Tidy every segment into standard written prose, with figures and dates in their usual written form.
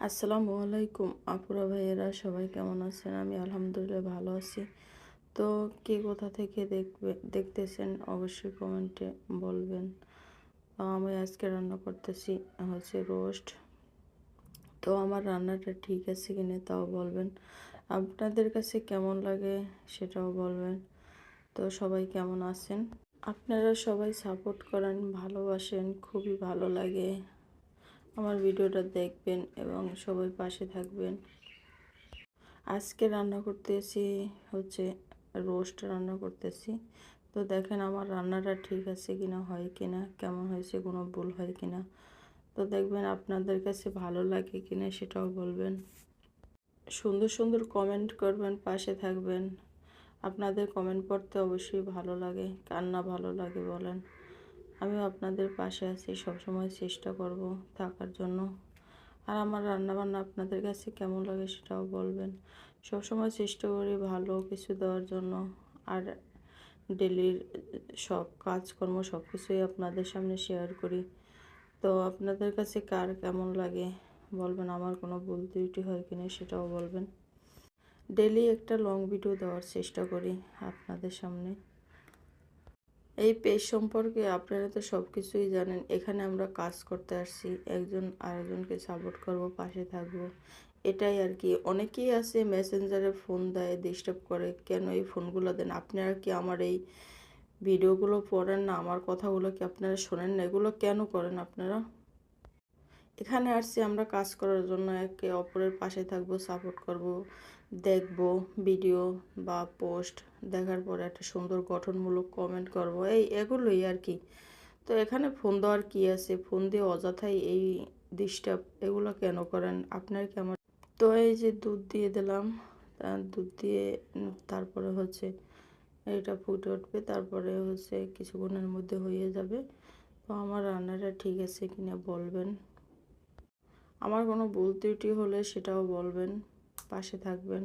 আসসালামু আলাইকুম আপুরা ভাইয়েরা, সবাই কেমন আছেন? আমি আলহামদুলিল্লাহ ভালো আছি। তো কে কোথা থেকে দেখতেছেন অবশ্যই কমেন্টে বলবেন। আমি আজকে রান্না করতেছি হচ্ছে রোস্ট। তো আমার রান্নাটা ঠিক আছে কিনা তাও বলবেন। আপনাদের কাছে কেমন লাগে সেটাও বলবেন। তো সবাই কেমন আছেন? আপনারা সবাই সাপোর্ট করেন, ভালোবাসেন, খুবই ভালো লাগে। আমার ভিডিওটা দেখবেন এবং সবাই পাশে থাকবেন। আজকে রান্না করতেছি হচ্ছে রোস্ট রান্না করতেছি। তো দেখেন আমার রান্নাটা ঠিক আছে কিনা, হয় কিনা, কেমন হয়েছে, কোনো ভুল হয় কিনা। তো দেখবেন আপনাদের কাছে ভালো লাগে কিনা সেটাও বলবেন। সুন্দর সুন্দর কমেন্ট করবেন, পাশে থাকবেন। আপনাদের কমেন্ট পড়তে অবশ্যই ভালো লাগে, কার না ভালো লাগে বলেন। আমিও আপনাদের পাশে আছি, সবসময় চেষ্টা করব থাকার জন্য। আর আমার রান্নাবান্না আপনাদের কাছে কেমন লাগে সেটাও বলবেন। সবসময় চেষ্টা করি ভালো কিছু দেওয়ার জন্য। আর ডেলির সব কাজকর্ম সব কিছুই আপনাদের সামনে শেয়ার করি। তো আপনাদের কাছে কার কেমন লাগে বলবেন, আমার কোনো ভুল ত্রুটি হয় কিনা সেটাও বলবেন। ডেলি একটা লং ভিডিও দেওয়ার চেষ্টা করি আপনাদের সামনে। এই পেজ সম্পর্কে আপনারা তো সব কিছুই জানেন। এখানে আমরা কাজ করতে আসছি, একজন আরেকজনকে সাপোর্ট করব, পাশে থাকবো, এটাই আর কি। অনেকেই আছে মেসেঞ্জারে ফোন দেয়, ডিস্টার্ব করে। কেন এই ফোনগুলো দেন? আপনারা কি আমার এই ভিডিওগুলো পড়েন না? আমার কথাগুলো কি আপনারা শোনেন না? এগুলো কেন করেন আপনারা? এখানে আসছি আমরা কাজ করার জন্য, একে অপরের পাশে থাকবো, সাপোর্ট করব, দেখব ভিডিও বা পোস্ট দেখার পরে একটা সুন্দর গঠনমূলক কমেন্ট করব, এগুলোই আর কি। তো এখানে ফোন দেওয়ার কি আছে? ফোন দিয়ে অযথাই এই ডিস্টার্ব এগুলো কেন করেন আপনার? কি আমার তো এই যে দুধ দিয়ে দিলাম, দুধ দিয়ে তারপরে হচ্ছে এটা ফুটে উঠবে, তারপরে হচ্ছে কিছুক্ষণের মধ্যে হয়ে যাবে। তো আমার রান্নাটা ঠিক আছে কিনা বলবেন। আমার কোনো ভুল ত্রুটি হলে সেটাও বলবেন, পাশে থাকবেন।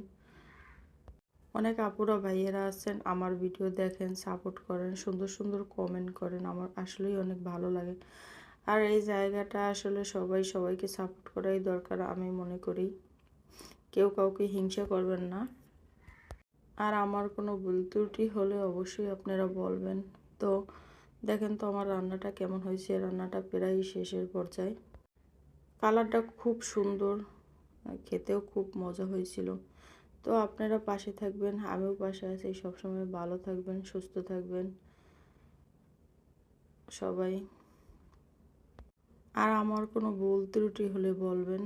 অনেক আপুরা ভাইয়েরা আছেন আমার ভিডিও দেখেন, সাপোর্ট করেন, সুন্দর সুন্দর কমেন্ট করেন, আমার আসলেই অনেক ভালো লাগে। আর এই জায়গাটা আসলে সবাই সবাইকে সাপোর্ট করাই দরকার আমি মনে করি। কেউ কাউকে হিংসা করবেন না। আর আমার কোনো ভুল ত্রুটি হলে অবশ্যই আপনারা বলবেন। তো দেখেন তো আমার রান্নাটা কেমন হয়েছে। রান্নাটা প্রায় শেষের পর্যায়ে। কালারটা খুব সুন্দর, খেতেও খুব মজা হয়েছিল। তো আপনারা পাশে থাকবেন, আমিও পাশে আছি। সবসময় ভালো থাকবেন, সুস্থ থাকবেন সবাই। আর আমার কোনো ভুল ত্রুটি হলে বলবেন।